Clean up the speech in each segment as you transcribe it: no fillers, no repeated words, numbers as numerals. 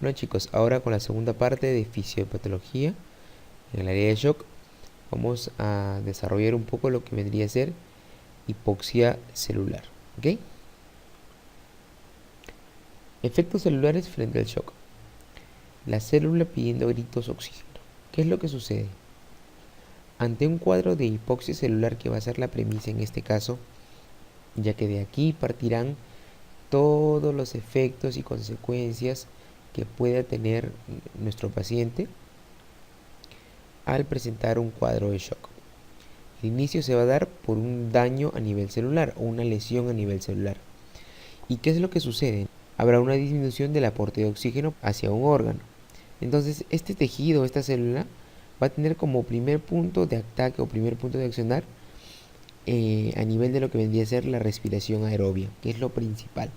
Bueno chicos, ahora con la segunda parte de fisiopatología en el área de shock vamos a desarrollar un poco lo que vendría a ser hipoxia celular. ¿Ok? Efectos celulares frente al shock. La célula pidiendo gritos oxígeno. ¿Qué es lo que sucede? Ante un cuadro de hipoxia celular, que va a ser la premisa en este caso, ya que de aquí partirán todos los efectos y consecuencias que pueda tener nuestro paciente al presentar un cuadro de shock. El inicio se va a dar por un daño a nivel celular o una lesión a nivel celular. ¿Y qué es lo que sucede? Habrá una disminución del aporte de oxígeno hacia un órgano. Entonces, este tejido, esta célula, va a tener como primer punto de ataque o primer punto de accionar a nivel de lo que vendría a ser la respiración aerobia, que es lo principal.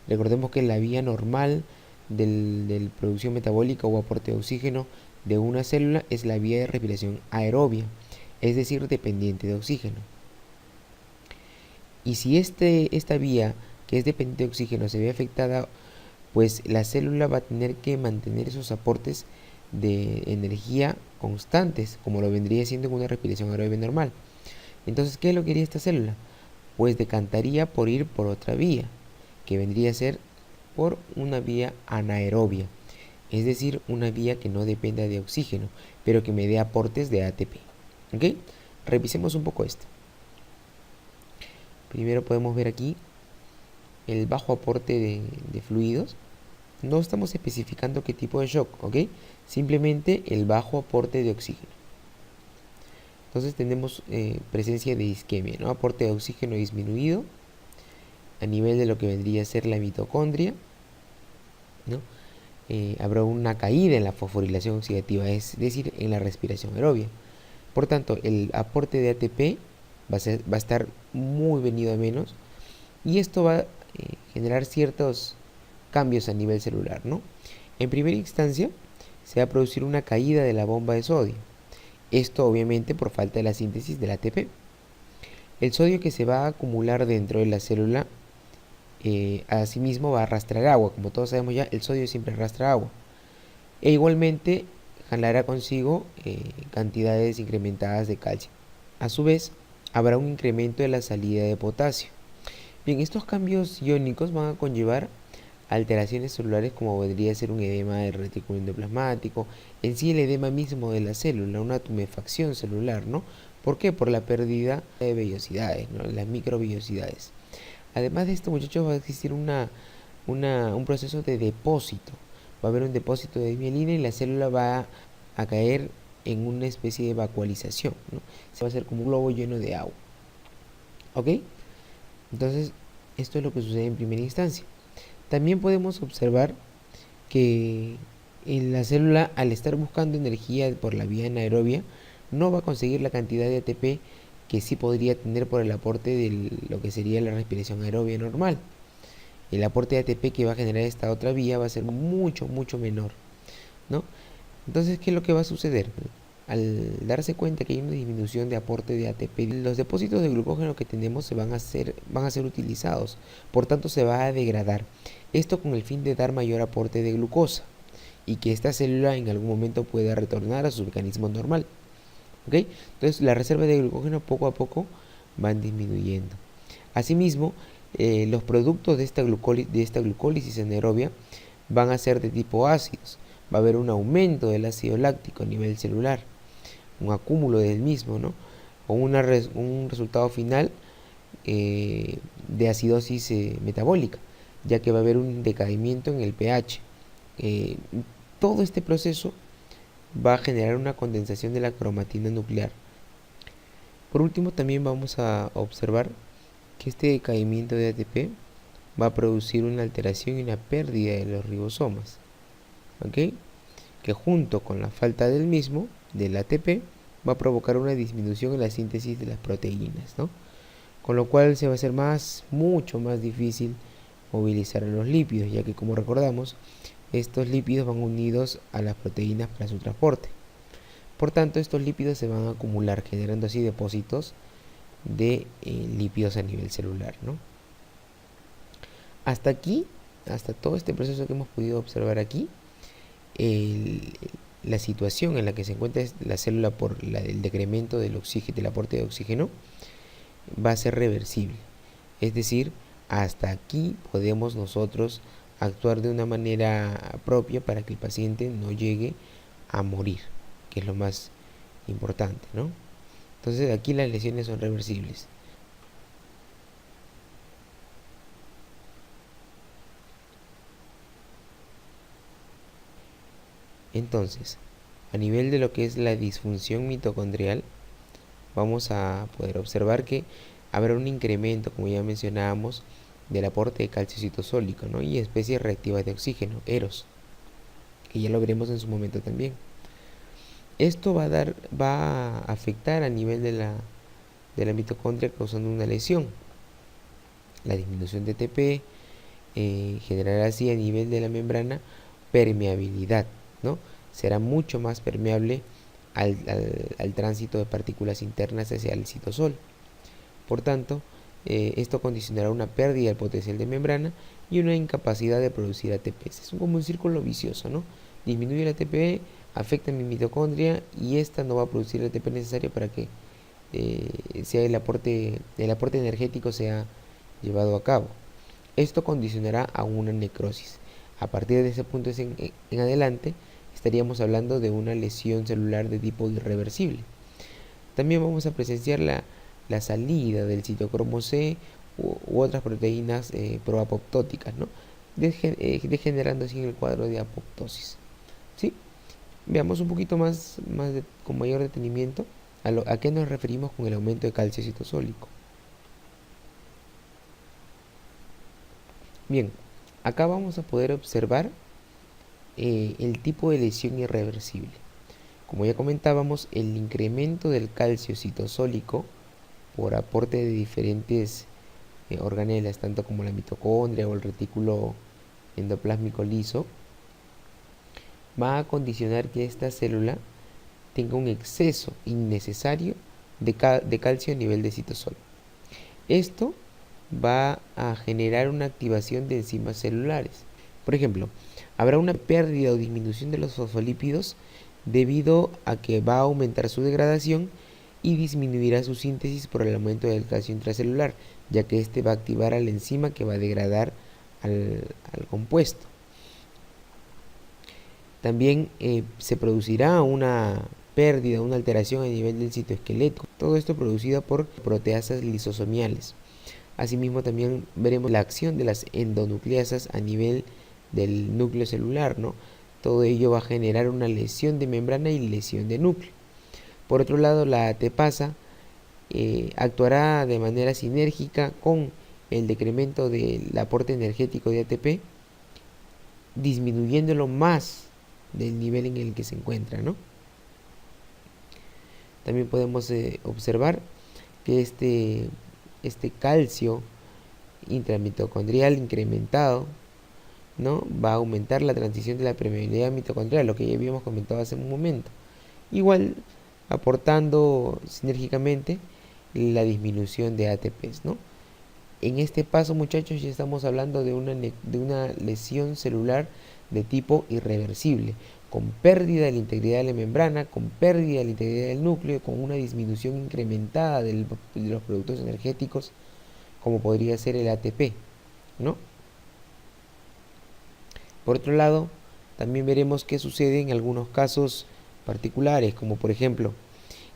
Recordemos que la vía normal de producción metabólica o aporte de oxígeno de una célula es la vía de respiración aerobia, es decir, dependiente de oxígeno. Y si esta vía, que es dependiente de oxígeno, se ve afectada, pues la célula va a tener que mantener esos aportes de energía constantes, como lo vendría siendo en una respiración aerobia normal. Entonces, ¿qué es lo que haría esta célula? Pues decantaría por ir por otra vía, que vendría a ser por una vía anaerobia, es decir, una vía que no dependa de oxígeno, pero que me dé aportes de ATP. ¿Ok? Revisemos un poco esto. Primero podemos ver aquí el bajo aporte de fluidos. No estamos especificando qué tipo de shock, ¿ok? Simplemente el bajo aporte de oxígeno. Entonces tenemos presencia de isquemia, ¿no? Aporte de oxígeno disminuido a nivel de lo que vendría a ser la mitocondria, ¿no? Habrá una caída en la fosforilación oxidativa, es decir, en la respiración aerobia. Por tanto, el aporte de ATP va a estar muy venido a menos, y esto va a generar ciertos cambios a nivel celular, ¿no? En primera instancia, se va a producir una caída de la bomba de sodio. Esto obviamente por falta de la síntesis del ATP. El sodio que se va a acumular dentro de la célula asimismo va a arrastrar agua. Como todos sabemos ya, el sodio siempre arrastra agua. E igualmente jalará consigo cantidades incrementadas de calcio. A su vez, habrá un incremento de la salida de potasio. Bien, estos cambios iónicos van a conllevar alteraciones celulares como vendría a ser un edema del retículo endoplasmático, en sí el edema mismo de la célula, una tumefacción celular, ¿no? ¿Por qué? Por la pérdida de vellosidades, ¿no? Las microvellosidades. Además de esto, muchachos, va a existir un proceso de depósito. Va a haber un depósito de mielina y la célula va a caer en una especie de vacuolización, ¿no? Se va a hacer como un globo lleno de agua. ¿Ok? Entonces, esto es lo que sucede en primera instancia. También podemos observar que en la célula, al estar buscando energía por la vía anaerobia, no va a conseguir la cantidad de ATP que sí podría tener por el aporte de lo que sería la respiración aerobia normal. El aporte de ATP que va a generar esta otra vía va a ser mucho, mucho menor, ¿no? Entonces, ¿qué es lo que va a suceder? Al darse cuenta que hay una disminución de aporte de ATP, los depósitos de glucógeno que tenemos van a ser utilizados, por tanto se va a degradar. Esto con el fin de dar mayor aporte de glucosa y que esta célula en algún momento pueda retornar a su mecanismo normal. ¿Ok? Entonces la reserva de glucógeno poco a poco van disminuyendo. Asimismo, los productos de esta glucólisis anaerobia van a ser de tipo ácidos. Va a haber un aumento del ácido láctico a nivel celular, un acúmulo del mismo, ¿no? O un resultado final de acidosis metabólica, ya que va a haber un decaimiento en el pH. Todo este proceso va a generar una condensación de la cromatina nuclear. Por último, también vamos a observar que este decaimiento de ATP va a producir una alteración y una pérdida de los ribosomas, ¿ok? Que junto con la falta del mismo, del ATP, va a provocar una disminución en la síntesis de las proteínas, ¿no? Con lo cual se va a hacer mucho más difícil movilizar a los lípidos, ya que como recordamos, estos lípidos van unidos a las proteínas para su transporte. Por tanto, estos lípidos se van a acumular, generando así depósitos de lípidos a nivel celular, ¿no? Hasta aquí, hasta todo este proceso que hemos podido observar aquí, el- la situación en la que se encuentra la célula por el decremento del oxígeno, del aporte de oxígeno, va a ser reversible. Es decir, hasta aquí podemos nosotros actuar de una manera propia para que el paciente no llegue a morir, que es lo más importante, ¿no? Entonces aquí las lesiones son reversibles. Entonces, a nivel de lo que es la disfunción mitocondrial, vamos a poder observar que habrá un incremento, como ya mencionábamos, del aporte de calcio citosólico, ¿no? Y especies reactivas de oxígeno, EROS, que ya lo veremos en su momento también. Esto va a afectar a nivel de la mitocondria causando una lesión. La disminución de ATP generará así a nivel de la membrana permeabilidad, ¿no? Será mucho más permeable al tránsito de partículas internas hacia el citosol. Por tanto, esto condicionará una pérdida del potencial de membrana y una incapacidad de producir ATP. Es como un círculo vicioso, ¿no? Disminuye el ATP, afecta mi mitocondria y esta no va a producir el ATP necesario para que sea el aporte energético sea llevado a cabo. Esto condicionará a una necrosis. A partir de ese punto en adelante, estaríamos hablando de una lesión celular de tipo irreversible. También vamos a presenciar la salida del citocromo C u otras proteínas proapoptóticas, ¿no? Degenerando así en el cuadro de apoptosis. ¿Sí? Veamos un poquito con mayor detenimiento a qué nos referimos con el aumento de calcio citosólico. Bien, acá vamos a poder observar el tipo de lesión irreversible. Como ya comentábamos, el incremento del calcio citosólico por aporte de diferentes organelas, tanto como la mitocondria o el retículo endoplásmico liso, va a condicionar que esta célula tenga un exceso innecesario de calcio a nivel de citosol. Esto va a generar una activación de enzimas celulares. Por ejemplo, habrá una pérdida o disminución de los fosfolípidos debido a que va a aumentar su degradación y disminuirá su síntesis por el aumento del calcio intracelular, ya que este va a activar a la enzima que va a degradar al compuesto. También se producirá una pérdida, una alteración a nivel del citoesqueleto. Todo esto producido por proteasas lisosomiales. Asimismo, también veremos la acción de las endonucleasas a nivel del núcleo celular, ¿no? Todo ello va a generar una lesión de membrana y lesión de núcleo. Por otro lado, la ATPasa actuará de manera sinérgica con el decremento del aporte energético de ATP, disminuyéndolo más del nivel en el que se encuentra, ¿no? También podemos observar que este calcio intramitocondrial incrementado, ¿no? Va a aumentar la transición de la permeabilidad mitocondrial, lo que ya habíamos comentado hace un momento. Igual aportando sinérgicamente la disminución de ATPs, ¿no? En este paso, muchachos, ya estamos hablando de una lesión celular de tipo irreversible, con pérdida de la integridad de la membrana, con pérdida de la integridad del núcleo, con una disminución incrementada de los productos energéticos, como podría ser el ATP, ¿no? Por otro lado, también veremos qué sucede en algunos casos particulares, como por ejemplo,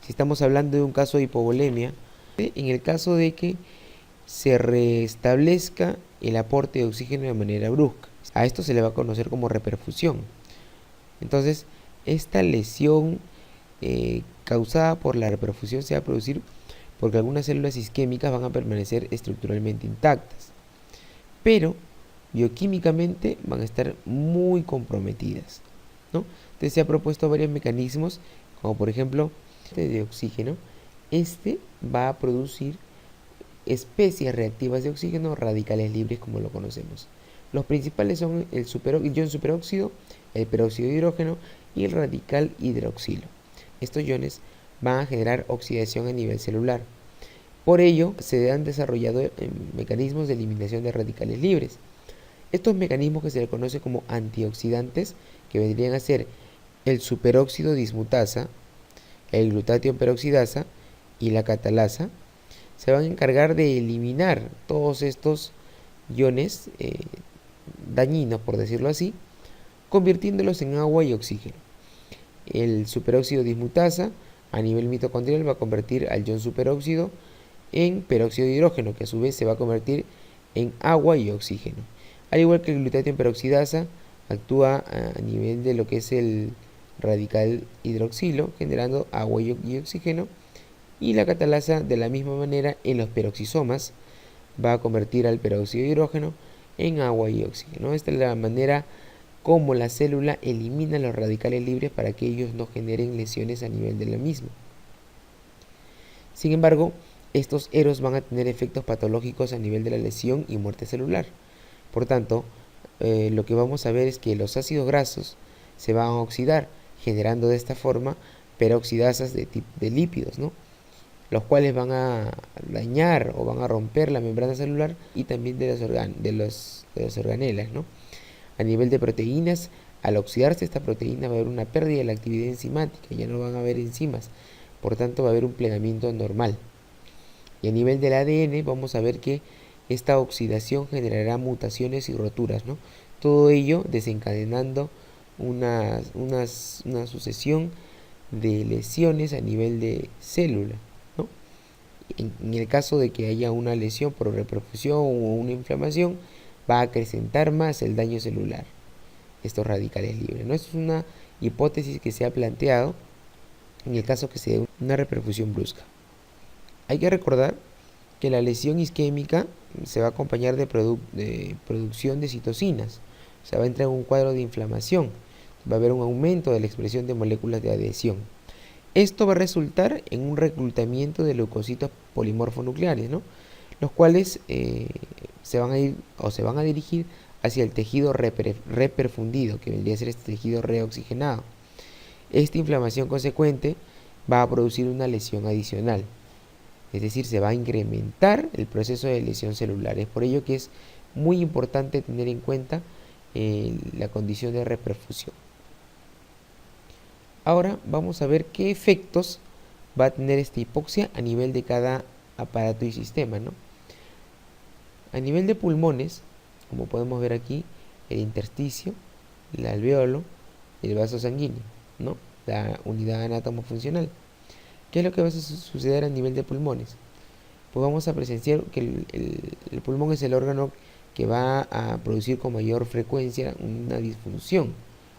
si estamos hablando de un caso de hipovolemia, en el caso de que se restablezca el aporte de oxígeno de manera brusca. A esto se le va a conocer como reperfusión. Entonces, esta lesión causada por la reperfusión se va a producir porque algunas células isquémicas van a permanecer estructuralmente intactas, pero bioquímicamente van a estar muy comprometidas, ¿no? Entonces se ha propuesto varios mecanismos, como por ejemplo, de oxígeno. Este va a producir especies reactivas de oxígeno, radicales libres como lo conocemos. Los principales son el ion superóxido, el peróxido de hidrógeno y el radical hidroxilo. Estos iones van a generar oxidación a nivel celular. Por ello, se han desarrollado mecanismos de eliminación de radicales libres. Estos mecanismos que se le conoce como antioxidantes, que vendrían a ser el superóxido dismutasa, el glutatión peroxidasa y la catalasa, se van a encargar de eliminar todos estos iones dañinos, por decirlo así, convirtiéndolos en agua y oxígeno. El superóxido dismutasa a nivel mitocondrial va a convertir al ion superóxido en peróxido de hidrógeno, que a su vez se va a convertir en agua y oxígeno. Al igual que el glutatión peroxidasa actúa a nivel de lo que es el radical hidroxilo, generando agua y oxígeno. Y la catalasa, de la misma manera, en los peroxisomas va a convertir al peróxido de hidrógeno en agua y oxígeno. Esta es la manera como la célula elimina los radicales libres para que ellos no generen lesiones a nivel de la misma. Sin embargo, estos EROs van a tener efectos patológicos a nivel de la lesión y muerte celular. Por tanto, lo que vamos a ver es que los ácidos grasos se van a oxidar, generando de esta forma peroxidasas de lípidos, ¿no? Los cuales van a dañar o van a romper la membrana celular y también de las organelas, ¿no? A nivel de proteínas, al oxidarse esta proteína va a haber una pérdida de la actividad enzimática, ya no van a haber enzimas, por tanto va a haber un plegamiento normal. Y a nivel del ADN vamos a ver que esta oxidación generará mutaciones y roturas, ¿no? Todo ello desencadenando una sucesión de lesiones a nivel de célula, ¿no? En el caso de que haya una lesión por reperfusión o una inflamación, va a acrecentar más el daño celular, estos radicales libres, ¿no? Esto es una hipótesis que se ha planteado en el caso que se dé una reperfusión brusca. Hay que recordar que la lesión isquémica se va a acompañar de producción de citocinas, o sea, va a entrar en un cuadro de inflamación, va a haber un aumento de la expresión de moléculas de adhesión. Esto va a resultar en un reclutamiento de leucocitos polimorfonucleares, ¿no? Los cuales se van a ir o se van a dirigir hacia el tejido reperfundido, que vendría a ser este tejido reoxigenado. Esta inflamación consecuente va a producir una lesión adicional, es decir, se va a incrementar el proceso de lesión celular. Es por ello que es muy importante tener en cuenta la condición de reperfusión. Ahora vamos a ver qué efectos va a tener esta hipoxia a nivel de cada aparato y sistema, ¿no? A nivel de pulmones, como podemos ver aquí, el intersticio, el alveolo y el vaso sanguíneo, ¿no? La unidad anátomo-funcional. ¿Qué es lo que va a suceder a nivel de pulmones? Pues vamos a presenciar que el pulmón es el órgano que va a producir con mayor frecuencia una disfunción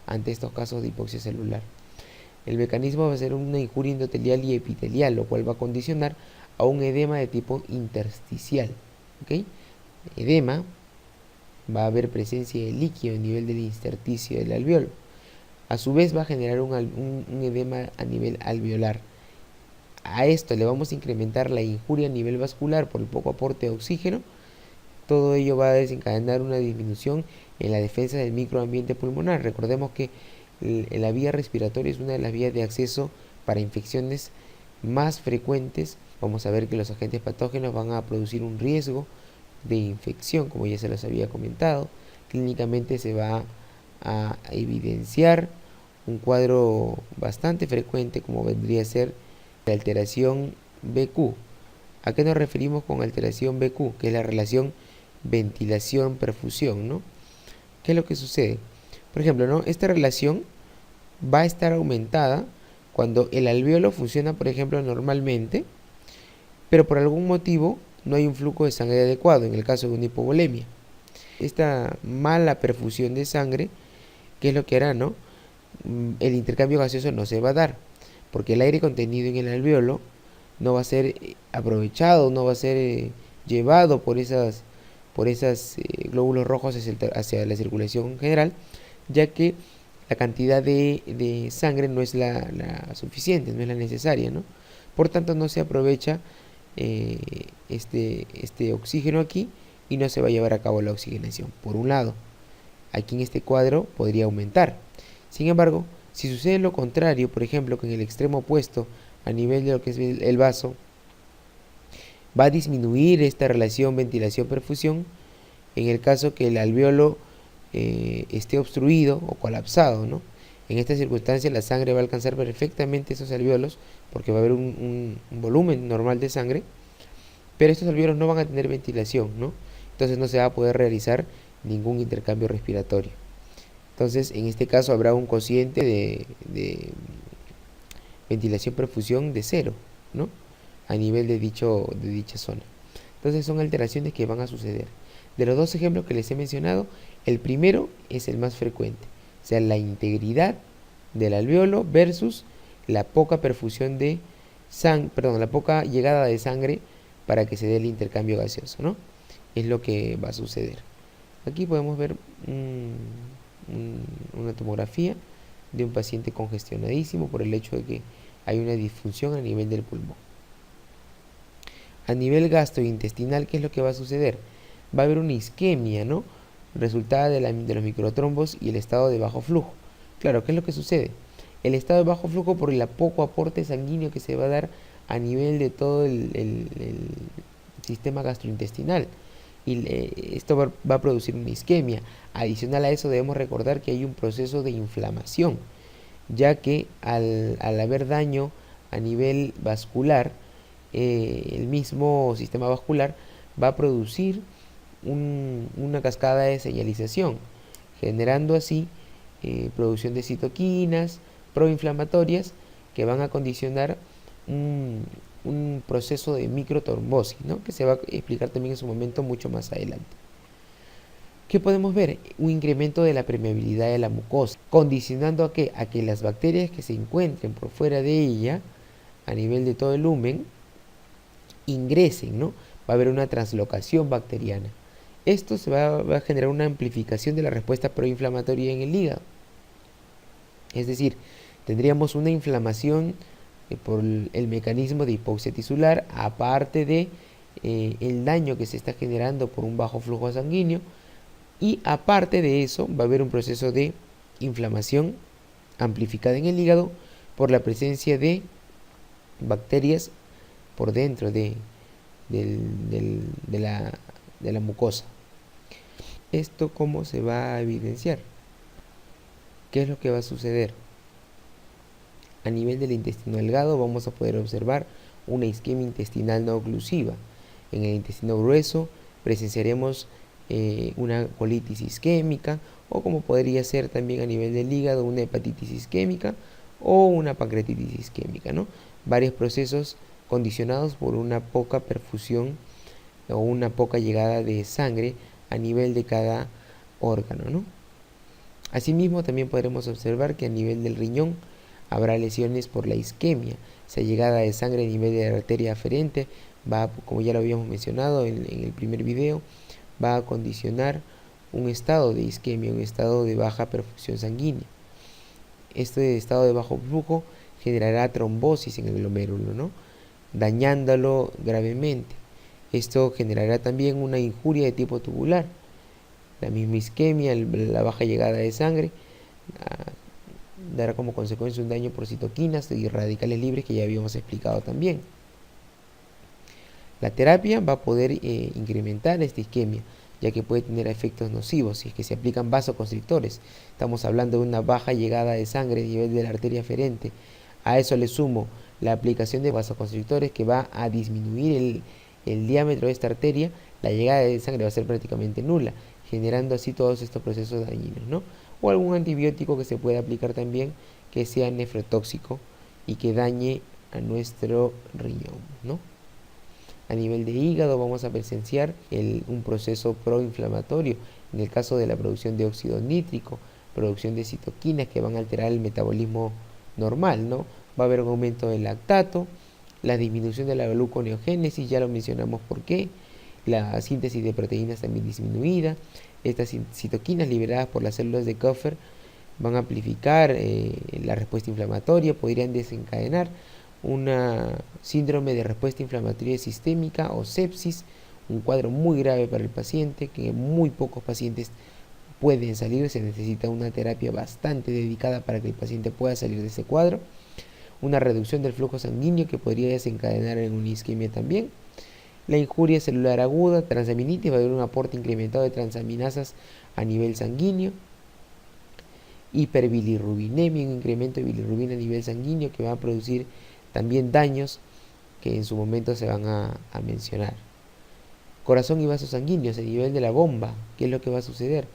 ante estos casos de hipoxia celular. El mecanismo va a ser una injuria endotelial y epitelial, lo cual va a condicionar a un edema de tipo intersticial. ¿Okay? Edema, va a haber presencia de líquido a nivel del intersticio del alveolo. A su vez va a generar un edema a nivel alveolar. A esto le vamos a incrementar la injuria a nivel vascular por el poco aporte de oxígeno. Todo ello va a desencadenar una disminución en la defensa del microambiente pulmonar. Recordemos que la vía respiratoria es una de las vías de acceso para infecciones más frecuentes. Vamos a ver que los agentes patógenos van a producir un riesgo de infección, como ya se los había comentado. Clínicamente se va a evidenciar un cuadro bastante frecuente, como vendría a ser la alteración BQ. ¿A qué nos referimos con alteración BQ? Que es la relación ventilación-perfusión, ¿no? ¿Qué es lo que sucede? Por ejemplo, ¿no? Esta relación va a estar aumentada cuando el alveolo funciona, por ejemplo, normalmente, pero por algún motivo no hay un flujo de sangre adecuado, en el caso de una hipovolemia. Esta mala perfusión de sangre, ¿qué es lo que hará, no? El intercambio gaseoso no se va a dar, porque el aire contenido en el alveolo no va a ser aprovechado, no va a ser llevado por esas glóbulos rojos hacia la circulación general, ya que la cantidad de sangre no es la suficiente, no es la necesaria, ¿no? Por tanto, no se aprovecha este oxígeno aquí y no se va a llevar a cabo la oxigenación. Por un lado, aquí en este cuadro podría aumentar. Sin embargo, si sucede lo contrario, por ejemplo, que en el extremo opuesto, a nivel de lo que es el vaso, va a disminuir esta relación ventilación-perfusión en el caso que el alveolo esté obstruido o colapsado, ¿no? En esta circunstancia la sangre va a alcanzar perfectamente esos alvéolos porque va a haber un volumen normal de sangre, pero estos alvéolos no van a tener ventilación, ¿no? Entonces no se va a poder realizar ningún intercambio respiratorio. Entonces en este caso habrá un cociente de ventilación-perfusión de 0, ¿no? A nivel de dicha zona. Entonces son alteraciones que van a suceder. De los dos ejemplos que les he mencionado, el primero es el más frecuente, o sea, la integridad del alvéolo versus la poca perfusión de la poca llegada de sangre para que se dé el intercambio gaseoso, ¿no? Es lo que va a suceder. Aquí podemos ver una tomografía de un paciente congestionadísimo por el hecho de que hay una disfunción a nivel del pulmón. A nivel gastrointestinal, ¿qué es lo que va a suceder? Va a haber una isquemia, ¿no? Resultada de los microtrombos y el estado de bajo flujo. Claro, ¿qué es lo que sucede? El estado de bajo flujo por el poco aporte sanguíneo que se va a dar a nivel de todo el sistema gastrointestinal. Y esto va a producir una isquemia. Adicional a eso debemos recordar que hay un proceso de inflamación, ya que al haber daño a nivel vascular, el mismo sistema vascular va a producir una cascada de señalización, generando así producción de citoquinas proinflamatorias que van a condicionar un proceso de microtrombosis, ¿no? Que se va a explicar también en su momento mucho más adelante. ¿Qué podemos ver? Un incremento de la permeabilidad de la mucosa, condicionando a que las bacterias que se encuentren por fuera de ella, a nivel de todo el lumen, ingresen, ¿no? Va a haber una translocación bacteriana. Esto va a generar una amplificación de la respuesta proinflamatoria en el hígado. Es decir, tendríamos una inflamación por el mecanismo de hipoxia tisular, aparte de el daño que se está generando por un bajo flujo sanguíneo, y aparte de eso va a haber un proceso de inflamación amplificada en el hígado por la presencia de bacterias por dentro de la mucosa. ¿Esto cómo se va a evidenciar? ¿Qué es lo que va a suceder? A nivel del intestino delgado vamos a poder observar una isquemia intestinal no oclusiva. En el intestino grueso presenciaremos una colitis isquémica, o como podría ser también a nivel del hígado una hepatitis isquémica o una pancreatitis isquémica, ¿no? Varios procesos condicionados por una poca perfusión o una poca llegada de sangre a nivel de cada órgano, ¿no? Asimismo, también podremos observar que a nivel del riñón habrá lesiones por la isquemia. Esa llegada de sangre a nivel de la arteria aferente va, como ya lo habíamos mencionado en el primer video, va a condicionar un estado de isquemia, un estado de baja perfusión sanguínea. Este estado de bajo flujo generará trombosis en el glomérulo, ¿no? Dañándolo gravemente. Esto generará también una injuria de tipo tubular. La misma isquemia, la baja llegada de sangre, dará como consecuencia un daño por citoquinas y radicales libres que ya habíamos explicado también. La terapia va a poder incrementar esta isquemia, ya que puede tener efectos nocivos si es que se aplican vasoconstrictores. Estamos hablando de una baja llegada de sangre a nivel de la arteria aferente. A eso le sumo la aplicación de vasoconstrictores que va a disminuir el diámetro de esta arteria. La llegada de sangre va a ser prácticamente nula, generando así todos estos procesos dañinos, ¿no? O algún antibiótico que se pueda aplicar también que sea nefrotóxico y que dañe a nuestro riñón, ¿no? A nivel de hígado vamos a presenciar un proceso proinflamatorio en el caso de la producción de óxido nítrico, producción de citoquinas que van a alterar el metabolismo normal, ¿no? Va a haber un aumento del lactato, la disminución de la gluconeogénesis, ya lo mencionamos por qué, la síntesis de proteínas también disminuida. Estas citoquinas liberadas por las células de Kupffer van a amplificar la respuesta inflamatoria, podrían desencadenar una síndrome de respuesta inflamatoria sistémica o sepsis, un cuadro muy grave para el paciente, que muy pocos pacientes pueden salir, se necesita una terapia bastante dedicada para que el paciente pueda salir de ese cuadro, una reducción del flujo sanguíneo que podría desencadenar en una isquemia también, La injuria celular aguda, transaminitis, va a haber un aporte incrementado de transaminasas a nivel sanguíneo. Hiperbilirrubinemia, un incremento de bilirrubina a nivel sanguíneo que va a producir también daños que en su momento se van a mencionar. Corazón y vasos sanguíneos a nivel de la bomba, ¿qué es lo que va a suceder?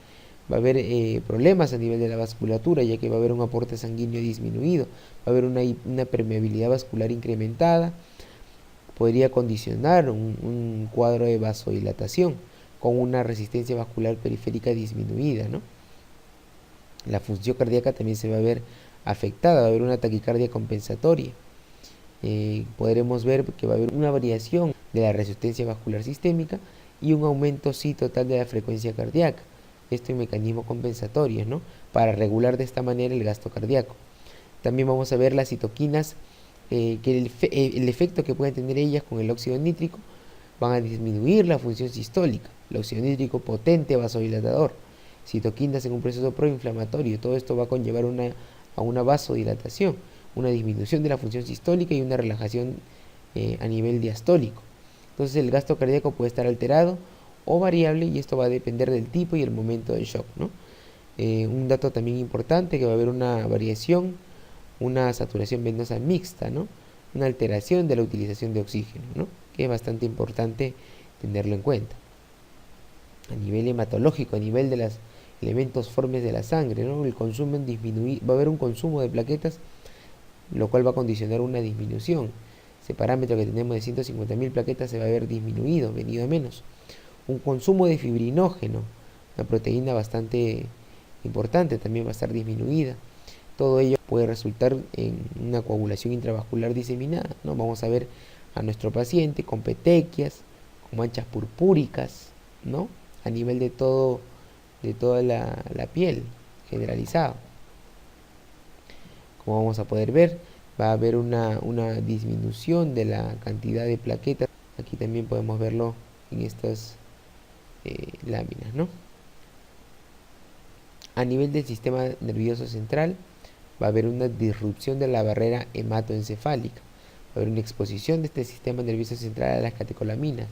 Va a haber problemas a nivel de la vasculatura, ya que va a haber un aporte sanguíneo disminuido, va a haber una permeabilidad vascular incrementada, podría condicionar un cuadro de vasodilatación con una resistencia vascular periférica disminuida, ¿no? La función cardíaca también se va a ver afectada, va a haber una taquicardia compensatoria. Podremos ver que va a haber una variación de la resistencia vascular sistémica y un aumento sí total de la frecuencia cardíaca. Esto en mecanismos compensatorios, ¿no? Para regular de esta manera el gasto cardíaco. También vamos a ver las citoquinas, que el efecto que pueden tener ellas con el óxido nítrico van a disminuir la función sistólica. El óxido nítrico potente vasodilatador, citoquinas en un proceso proinflamatorio, todo esto va a conllevar a una vasodilatación, una disminución de la función sistólica y una relajación a nivel diastólico. Entonces el gasto cardíaco puede estar alterado o variable y esto va a depender del tipo y el momento del shock, ¿no? Un dato también importante, que va a haber una variación, una saturación venosa mixta, ¿no? Una alteración de la utilización de oxígeno, ¿no? Que es bastante importante tenerlo en cuenta. A nivel hematológico, a nivel de los elementos formes de la sangre, ¿no? El consumo va a haber un consumo de plaquetas, lo cual va a condicionar una disminución. Ese parámetro que tenemos de 150.000 plaquetas se va a ver disminuido, venido a menos. Un consumo de fibrinógeno, una proteína bastante importante, también va a estar disminuida. Todo ello puede resultar en una coagulación intravascular diseminada, ¿no? Vamos a ver a nuestro paciente con petequias, con manchas purpúricas, ¿no? A nivel de toda la piel, generalizado. Como vamos a poder ver, va a haber una disminución de la cantidad de plaquetas. Aquí también podemos verlo en estas láminas, ¿no? A nivel del sistema nervioso central, va a haber una disrupción de la barrera hematoencefálica. Va a haber una exposición de este sistema nervioso central a las catecolaminas.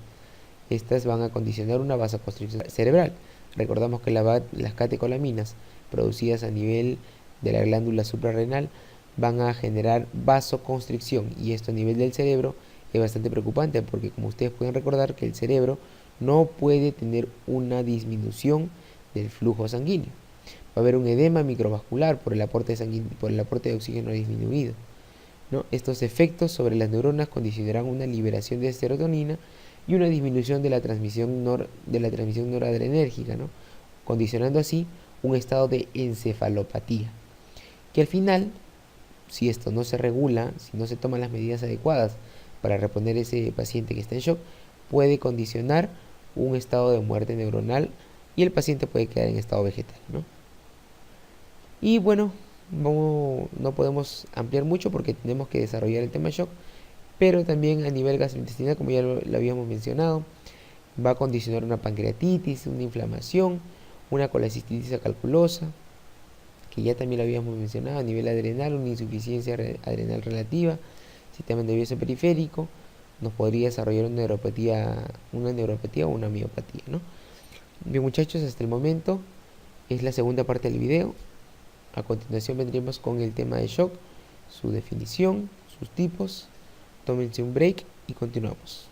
Estas van a condicionar una vasoconstricción cerebral. Recordamos que las catecolaminas producidas a nivel de la glándula suprarrenal van a generar vasoconstricción, y esto a nivel del cerebro es bastante preocupante, porque como ustedes pueden recordar que el cerebro no puede tener una disminución del flujo sanguíneo. Va a haber un edema microvascular por el aporte de oxígeno disminuido, ¿no? Estos efectos sobre las neuronas condicionarán una liberación de serotonina y una disminución de la transmisión noradrenérgica, ¿no? Condicionando así un estado de encefalopatía, que al final, si esto no se regula, si no se toman las medidas adecuadas para reponer ese paciente que está en shock, puede condicionar un estado de muerte neuronal y el paciente puede quedar en estado vegetal, ¿no? Y bueno, no podemos ampliar mucho porque tenemos que desarrollar el tema shock, pero también a nivel gastrointestinal, como ya lo habíamos mencionado, va a condicionar una pancreatitis, una inflamación, una colecistitis acalculosa, que ya también lo habíamos mencionado. A nivel adrenal, una insuficiencia adrenal relativa, sistema nervioso periférico, nos podría desarrollar una neuropatía o una miopatía, ¿no? Bien, muchachos, hasta el momento es la segunda parte del video. A continuación vendremos con el tema de shock, su definición, sus tipos. Tómense un break y continuamos.